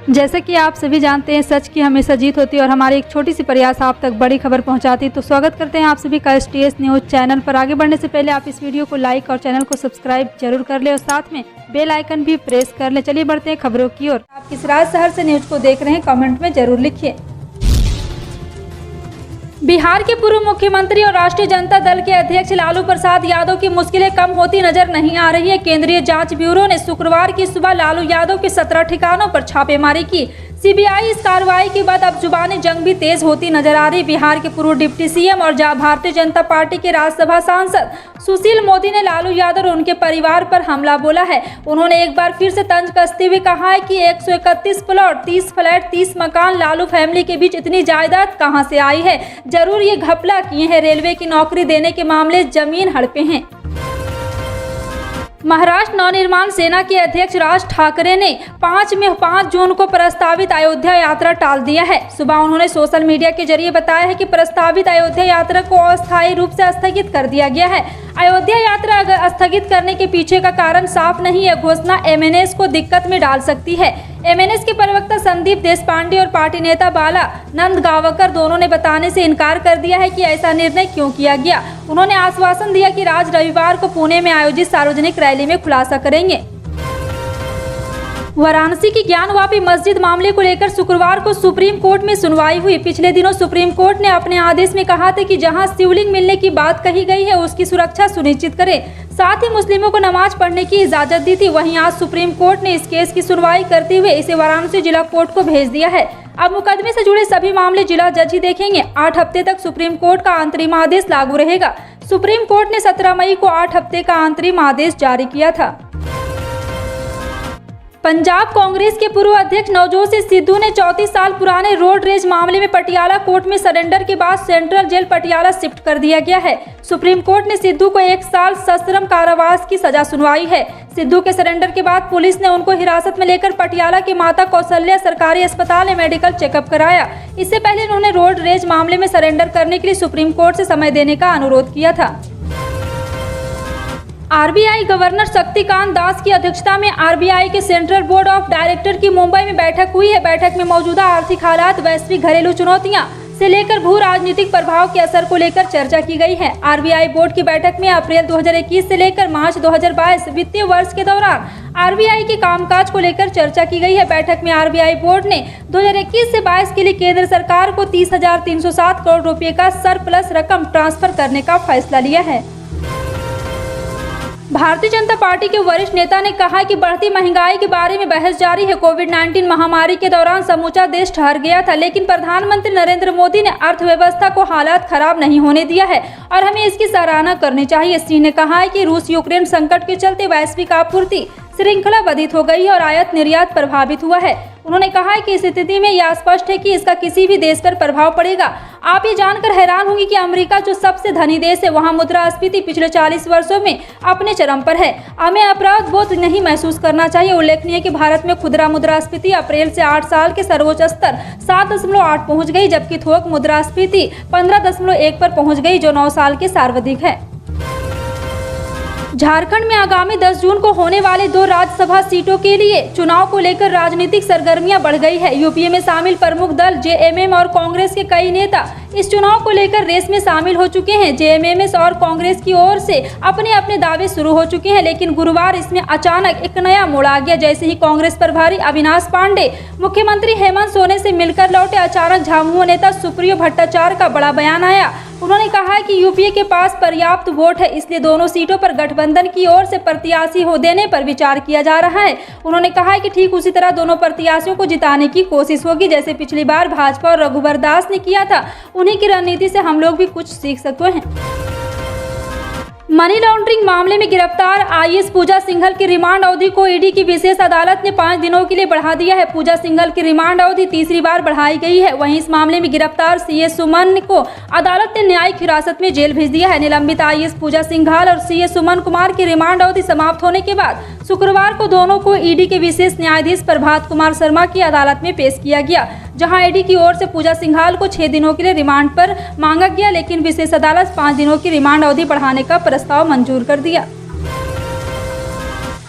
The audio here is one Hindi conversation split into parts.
जैसे कि आप सभी जानते हैं, सच की हमेशा जीत होती है और हमारी एक छोटी सी प्रयास आप तक बड़ी खबर पहुंचाती है। तो स्वागत करते हैं आप सभी का STS न्यूज़ चैनल पर। आगे बढ़ने से पहले आप इस वीडियो को लाइक और चैनल को सब्सक्राइब जरूर कर ले और साथ में बेल आइकन भी प्रेस कर ले। चलिए बढ़ते हैं खबरों की ओर। आप किस राज्य शहर से न्यूज को देख रहे हैं, कमेंट में जरूर लिखिए। बिहार के पूर्व मुख्यमंत्री और राष्ट्रीय जनता दल के अध्यक्ष लालू प्रसाद यादव की मुश्किलें कम होती नजर नहीं आ रही है। केंद्रीय जांच ब्यूरो ने शुक्रवार की सुबह लालू यादव के 17 ठिकानों पर छापेमारी की। सीबीआई इस कार्रवाई के बाद अब जुबानी जंग भी तेज होती नजर आ रही। बिहार के पूर्व डिप्टी सीएम और भारतीय जनता पार्टी के राज्यसभा सांसद सुशील मोदी ने लालू यादव और उनके परिवार पर हमला बोला है। उन्होंने एक बार फिर से तंज कसते हुए कहा है कि 131 प्लॉट, 30 फ्लैट, 30 मकान, लालू फैमिली के बीच इतनी जायदाद कहां से आई है? जरूर ये घपला किए हैं। रेलवे की नौकरी देने के मामले जमीन हड़पे हैं। महाराष्ट्र नवनिर्माण सेना के अध्यक्ष राज ठाकरे ने 5 जून को प्रस्तावित अयोध्या यात्रा टाल दिया है। सुबह उन्होंने सोशल मीडिया के जरिए बताया है कि प्रस्तावित अयोध्या यात्रा को अस्थायी रूप से स्थगित कर दिया गया है। अयोध्या यात्रा स्थगित करने के पीछे का कारण साफ नहीं है। घोषणा MNS को दिक्कत में डाल सकती है। MNS के प्रवक्ता संदीप देशपांडे और पार्टी नेता बाला नंदगावकर दोनों ने बताने से इनकार कर दिया है कि ऐसा निर्णय क्यों किया गया। उन्होंने आश्वासन दिया कि राज रविवार को पुणे में आयोजित सार्वजनिक रैली में खुलासा करेंगे। वाराणसी की ज्ञानवापी मस्जिद मामले को लेकर शुक्रवार को सुप्रीम कोर्ट में सुनवाई हुई। पिछले दिनों सुप्रीम कोर्ट ने अपने आदेश में कहा था कि जहां शिवलिंग मिलने की बात कही गई है उसकी सुरक्षा सुनिश्चित करें, साथ ही मुस्लिमों को नमाज पढ़ने की इजाजत दी थी। वहीं आज सुप्रीम कोर्ट ने इस केस की सुनवाई करते हुए इसे वाराणसी जिला कोर्ट को भेज दिया है। अब मुकदमे से जुड़े सभी मामले जिला जज ही देखेंगे। 8 हफ्ते तक सुप्रीम कोर्ट का अंतरिम आदेश लागू रहेगा। सुप्रीम कोर्ट ने 17 मई को 8 हफ्ते का अंतरिम आदेश जारी किया था। पंजाब कांग्रेस के पूर्व अध्यक्ष नवजोत सिंह सिद्धू ने 34 साल पुराने रोड रेज मामले में पटियाला कोर्ट में सरेंडर के बाद सेंट्रल जेल पटियाला शिफ्ट कर दिया गया है। सुप्रीम कोर्ट ने सिद्धू को 1 साल सश्रम कारावास की सजा सुनवाई है। सिद्धू के सरेंडर के बाद पुलिस ने उनको हिरासत में लेकर पटियाला के माता कौशल्या सरकारी अस्पताल में मेडिकल चेकअप कराया। इससे पहले उन्होंने रोड रेज मामले में सरेंडर करने के लिए सुप्रीम कोर्ट से समय देने का अनुरोध किया था। RBI गवर्नर शक्तिकांत दास की अध्यक्षता में RBI के सेंट्रल बोर्ड ऑफ डायरेक्टर की मुंबई में बैठक हुई है। बैठक में मौजूदा आर्थिक हालात, वैश्विक घरेलू चुनौतियां से लेकर भू राजनीतिक प्रभाव के असर को लेकर चर्चा की गई है। RBI बोर्ड की बैठक में अप्रैल 2021 से लेकर मार्च 2022 वित्तीय वर्ष के दौरान RBI के कामकाज को लेकर चर्चा की गई है। बैठक में RBI बोर्ड ने 2021 से 22 के लिए केंद्र सरकार को 30,307 करोड़ रुपए का सरप्लस रकम ट्रांसफर करने का फैसला लिया है। भारतीय जनता पार्टी के वरिष्ठ नेता ने कहा कि बढ़ती महंगाई के बारे में बहस जारी है। कोविड-19 महामारी के दौरान समूचा देश ठहर गया था, लेकिन प्रधानमंत्री नरेंद्र मोदी ने अर्थव्यवस्था को हालात खराब नहीं होने दिया है और हमें इसकी सराहना करनी चाहिए। सिंह ने कहा है कि रूस यूक्रेन संकट के चलते वैश्विक आपूर्ति श्रृंखला बाधित हो गई है और आयात निर्यात प्रभावित हुआ है। उन्होंने कहा है कि इस स्थिति में यह स्पष्ट है कि इसका किसी भी देश पर प्रभाव पड़ेगा। आप ये जानकर हैरान होंगे कि अमेरिका जो सबसे धनी देश है, वहां मुद्रास्फीति पिछले 40 वर्षों में अपने चरम पर है। हमें अपराध बोध नहीं महसूस करना चाहिए। उल्लेखनीय है कि भारत में खुदरा मुद्रास्फीति अप्रैल से 8 साल के सर्वोच्च स्तर 7.8 पहुंच गई, जबकि थोक मुद्रास्फीति 15.1 पर पहुंच गई, जो 9 साल के सर्वाधिक है। झारखंड में आगामी 10 जून को होने वाले 2 राज्यसभा सीटों के लिए चुनाव को लेकर राजनीतिक सरगर्मियां बढ़ गई है। यूपीए में शामिल प्रमुख दल JMM और कांग्रेस के कई नेता इस चुनाव को लेकर रेस में शामिल हो चुके हैं। JMM और कांग्रेस की ओर से अपने अपने दावे शुरू हो चुके हैं, लेकिन गुरुवार इसमें अचानक एक नया मोड़ आ गया। जैसे ही कांग्रेस प्रभारी अविनाश पांडे मुख्यमंत्री हेमंत सोरेन से मिलकर लौटे, अचानक झामुमो नेता सुप्रियो भट्टाचार्य का बड़ा बयान आया। उन्होंने कहा है कि यूपीए के पास पर्याप्त वोट है, इसलिए दोनों सीटों पर गठबंधन की ओर से प्रत्याशी हो देने पर विचार किया जा रहा है। उन्होंने कहा है कि ठीक उसी तरह दोनों प्रत्याशियों को जिताने की कोशिश होगी, जैसे पिछली बार भाजपा और रघुवर दास ने किया था। उन्हीं की रणनीति से हम लोग भी कुछ सीख सकते हैं। मनी लॉन्ड्रिंग मामले में गिरफ्तार IAS पूजा सिंघल की रिमांड अवधि को ईडी की विशेष अदालत ने 5 दिनों के लिए बढ़ा दिया है। पूजा सिंघल की रिमांड अवधि तीसरी बार बढ़ाई गई है। वहीं इस मामले में गिरफ्तार CA सुमन को अदालत ने न्यायिक हिरासत में जेल भेज दिया है। निलंबित IAS पूजा सिंघल और CA सुमन कुमार की रिमांड अवधि समाप्त होने के बाद शुक्रवार को दोनों को ईडी के विशेष न्यायाधीश प्रभात कुमार शर्मा की अदालत में पेश किया गया, जहां ईडी की ओर से पूजा सिंघल को 6 दिनों के लिए रिमांड पर मांगा गया, लेकिन विशेष अदालत 5 दिनों की रिमांड अवधि बढ़ाने का प्रस्ताव मंजूर कर दिया।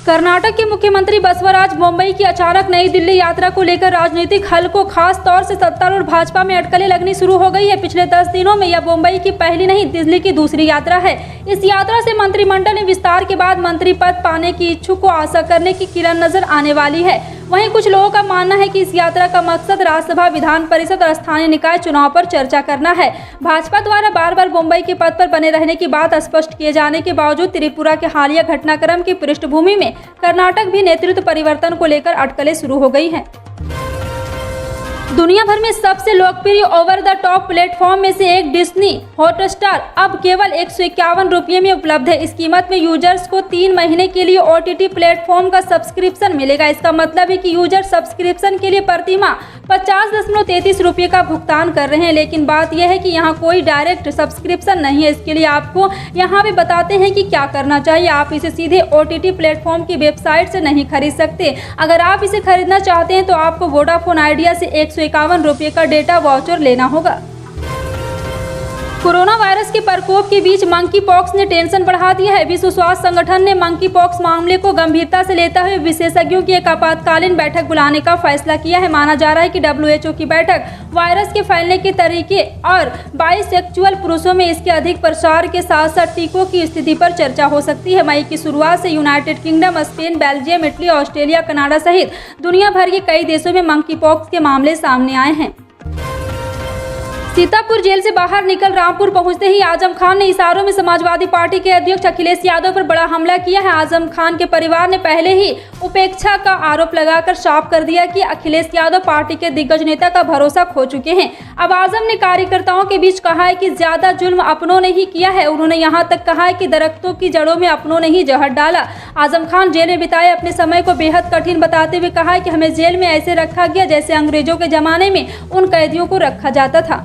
कर्नाटक के मुख्यमंत्री बसवराज बोम्मई की अचानक नई दिल्ली यात्रा को लेकर राजनीतिक हल को खास तौर से सत्तारूढ़ भाजपा में अटकलें लगनी शुरू हो गई है। पिछले 10 दिनों में यह बोम्मई की पहली नहीं, दिल्ली की दूसरी यात्रा है। इस यात्रा से मंत्रिमंडल में विस्तार के बाद मंत्री पद पाने की इच्छुक को आशा करने की किरण नजर आने वाली है। वहीं कुछ लोगों का मानना है कि इस यात्रा का मकसद राज्यसभा, विधान परिषद और स्थानीय निकाय चुनाव पर चर्चा करना है। भाजपा द्वारा बार बार बोम्मई के पद पर बने रहने की बात स्पष्ट किए जाने के बावजूद त्रिपुरा के हालिया घटनाक्रम की पृष्ठभूमि में कर्नाटक भी नेतृत्व परिवर्तन को लेकर अटकलें शुरू हो गई हैं। दुनिया भर में सबसे लोकप्रिय ओवर द टॉप प्लेटफॉर्म में से एक डिज्नी हॉटस्टार अब केवल 151 रुपये में उपलब्ध है। इस कीमत में यूजर्स को 3 महीने के लिए OTT प्लेटफॉर्म का सब्सक्रिप्शन मिलेगा। इसका मतलब है कि यूजर सब्सक्रिप्शन के लिए प्रति माह 50.33 रुपये का भुगतान कर रहे हैं। लेकिन बात यह है कि यहाँ कोई डायरेक्ट सब्सक्रिप्शन नहीं है। इसके लिए आपको यहाँ भी बताते हैं कि क्या करना चाहिए। आप इसे सीधे OTT प्लेटफॉर्म की वेबसाइट से नहीं खरीद सकते। अगर आप इसे खरीदना चाहते हैं तो आपको वोडाफोन आइडिया से 151 रुपये का डेटा वाउचर लेना होगा। कोरोना वायरस के प्रकोप के बीच मंकी पॉक्स ने टेंशन बढ़ा दिया है। विश्व स्वास्थ्य संगठन ने मंकी पॉक्स मामले को गंभीरता से लेते हुए विशेषज्ञों की एक आपातकालीन बैठक बुलाने का फैसला किया है। माना जा रहा है कि WHO की बैठक वायरस के फैलने के तरीके और बाइसेक्सुअल पुरुषों में इसके अधिक प्रसार के साथ साथ टीकों की स्थिति पर चर्चा हो सकती है। मई की शुरुआत से United kingdom, Spain, Belgium, Italy, Australia, Canada सहित दुनिया भर के कई देशों में मंकी पॉक्स के मामले सामने आए हैं। सीतापुर जेल से बाहर निकल रामपुर पहुंचते ही आजम खान ने इशारों में समाजवादी पार्टी के अध्यक्ष अखिलेश यादव पर बड़ा हमला किया है। आजम खान के परिवार ने पहले ही उपेक्षा का आरोप लगाकर साफ कर दिया कि अखिलेश यादव पार्टी के दिग्गज नेता का भरोसा खो चुके हैं। अब आजम ने कार्यकर्ताओं के बीच कहा है कि ज्यादा जुल्म अपनों ने ही किया है। उन्होंने यहाँ तक कहा है कि दरख्तों की जड़ों में अपनों ने ही जहर डाला। आजम खान जेल में बिताए अपने समय को बेहद कठिन बताते हुए कहा है कि हमें जेल में ऐसे रखा गया जैसे अंग्रेजों के जमाने में उन कैदियों को रखा जाता था।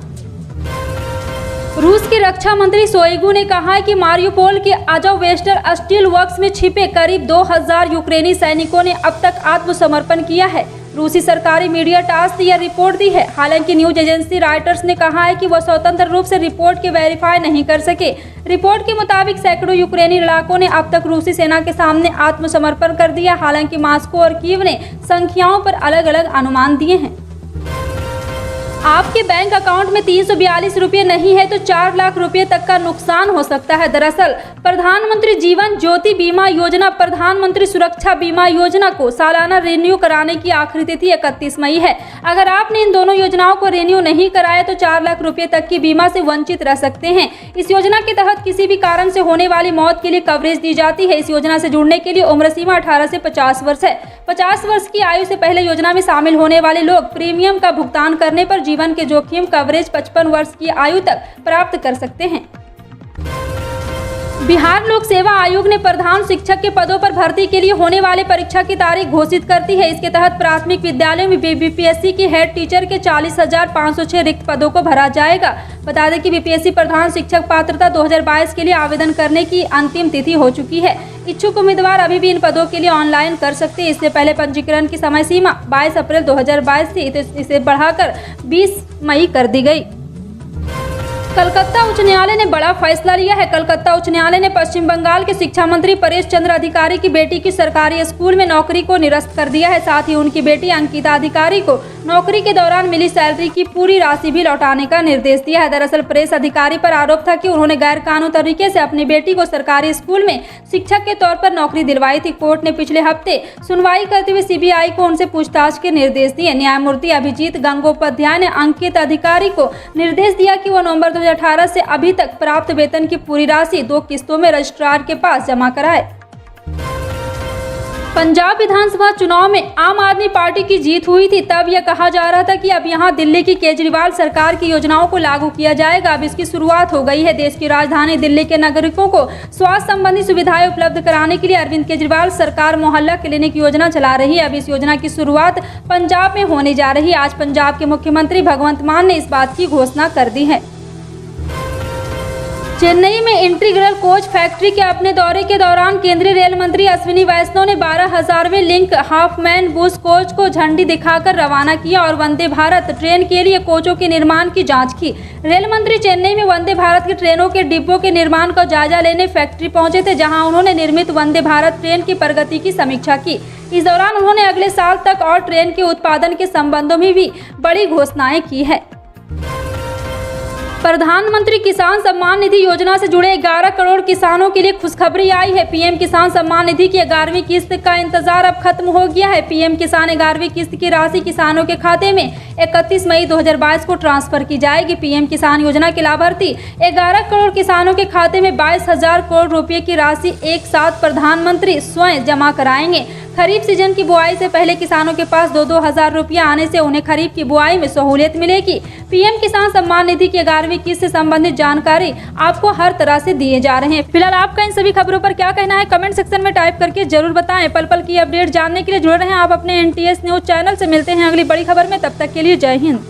रूस के रक्षा मंत्री शोइगु ने कहा है कि मारियोपोल के अज़ोवेस्टर स्टील वर्क्स में छिपे करीब 2000 यूक्रेनी सैनिकों ने अब तक आत्मसमर्पण किया है। रूसी सरकारी मीडिया टास ने यह रिपोर्ट दी है। हालांकि न्यूज एजेंसी रॉयटर्स ने कहा है कि वह स्वतंत्र रूप से रिपोर्ट के वेरीफाई नहीं कर सके। रिपोर्ट के मुताबिक सैकड़ों यूक्रेनी लड़ाकों ने अब तक रूसी सेना के सामने आत्मसमर्पण कर दिया। हालांकि मॉस्को और कीव ने संख्याओं पर अलग अलग अनुमान दिए हैं। आपके बैंक अकाउंट में 342 रुपये नहीं है तो 4 लाख रुपये तक का नुकसान हो सकता है। दरअसल प्रधानमंत्री जीवन ज्योति बीमा योजना, प्रधानमंत्री सुरक्षा बीमा योजना को सालाना रिन्यू कराने की आखिरी तिथि 31 मई है। अगर आपने इन दोनों योजनाओं को रिन्यू नहीं कराया तो 4 लाख रुपये तक की बीमा से वंचित रह सकते हैं। इस योजना के तहत किसी भी कारण से होने वाली मौत के लिए कवरेज दी जाती है। इस योजना से जुड़ने के लिए उम्र सीमा 18 से 50 वर्ष है। 50 वर्ष की आयु से पहले योजना में शामिल होने वाले लोग प्रीमियम का भुगतान करने पर जीवन के जोखिम कवरेज 55 वर्ष की आयु तक प्राप्त कर सकते हैं। बिहार लोक सेवा आयोग ने प्रधान शिक्षक के पदों पर भर्ती के लिए होने वाले परीक्षा की तारीख घोषित कर दी है। इसके तहत प्राथमिक विद्यालयों में BPSC की हेड टीचर के 40,506 रिक्त पदों को भरा जाएगा। बता दें कि BPSC प्रधान शिक्षक पात्रता 2022 के लिए आवेदन करने की अंतिम तिथि हो चुकी है। इच्छुक उम्मीदवार अभी भी इन पदों के लिए ऑनलाइन कर सकते हैं। इससे पहले पंजीकरण की समय सीमा 22 अप्रैल 2022 थी, इसे बढ़ाकर 20 मई कर दी गई। कलकत्ता उच्च न्यायालय ने बड़ा फैसला लिया है। कलकत्ता उच्च न्यायालय ने पश्चिम बंगाल के शिक्षा मंत्री परेश चंद्र अधिकारी की बेटी की सरकारी स्कूल में नौकरी को निरस्त कर दिया है। साथ ही उनकी बेटी अंकिता अधिकारी को नौकरी के दौरान मिली सैलरी की पूरी राशि भी लौटाने का निर्देश दिया है। दरअसल परेश अधिकारी पर आरोप था कि उन्होंने गैर कानूनी तरीके से अपनी बेटी को सरकारी स्कूल में शिक्षक के तौर पर नौकरी दिलवाई थी। कोर्ट ने पिछले हफ्ते सुनवाई करते हुए CBI को उनसे पूछताछ के निर्देश दिए। न्यायमूर्ति अभिजीत गंगोपाध्याय ने अंकित अधिकारी को निर्देश दिया कि वह नवंबर 2018 से अभी तक प्राप्त वेतन की पूरी राशि 2 किस्तों में रजिस्ट्रार के पास जमा कराए। पंजाब विधानसभा चुनाव में आम आदमी पार्टी की जीत हुई थी। तब यह कहा जा रहा था कि अब यहां दिल्ली की केजरीवाल सरकार की योजनाओं को लागू किया जाएगा। अब इसकी शुरुआत हो गई है। देश की राजधानी दिल्ली के नागरिकों को स्वास्थ्य संबंधी सुविधाएं उपलब्ध कराने के लिए अरविंद केजरीवाल सरकार मोहल्ला क्लिनिक योजना चला रही है। अब इस योजना की शुरुआत पंजाब में होने जा रही है। आज पंजाब के मुख्यमंत्री भगवंत मान ने इस बात की घोषणा कर दी है। चेन्नई में इंटीग्रल कोच फैक्ट्री के अपने दौरे के दौरान केंद्रीय रेल मंत्री अश्विनी वैष्णव ने 12,000वें लिंक हाफमैन बुश कोच को झंडी दिखाकर रवाना किया और वंदे भारत ट्रेन के लिए कोचों के निर्माण की जांच की। रेल मंत्री चेन्नई में वंदे भारत की ट्रेनों के डिब्बों के निर्माण का जायजा लेने फैक्ट्री पहुंचे थे, जहां उन्होंने निर्मित वंदे भारत ट्रेन की प्रगति की समीक्षा की। इस दौरान उन्होंने अगले साल तक और ट्रेन के उत्पादन के संबंधों में भी बड़ी घोषणाएं की है। प्रधानमंत्री किसान सम्मान निधि योजना से जुड़े 11 करोड़ किसानों के लिए खुशखबरी आई है। पीएम किसान सम्मान निधि की 11वीं किस्त का इंतजार अब खत्म हो गया है। पीएम किसान 11वीं किस्त की राशि किसानों के खाते में 31 मई 2022 को ट्रांसफर की जाएगी। पीएम किसान योजना के लाभार्थी 11 करोड़ किसानों के खाते में 22,000 करोड़ रुपए की राशि एक साथ प्रधानमंत्री स्वयं जमा कराएंगे। खरीफ सीजन की बुआई से पहले किसानों के पास 2-2 हज़ार रुपया आने से उन्हें खरीफ की बुआई में सहूलियत मिलेगी। पीएम किसान सम्मान निधि की 11वीं किस्त से संबंधित जानकारी आपको हर तरह से दिए जा रहे हैं। फिलहाल आपका इन सभी खबरों पर क्या कहना है, कमेंट सेक्शन में टाइप करके जरूर बताएं। पल पल की अपडेट जानने के लिए जुड़े रहें आप अपने NTS न्यूज चैनल से। मिलते हैं अगली बड़ी खबर में, तब तक के लिए जय हिंद।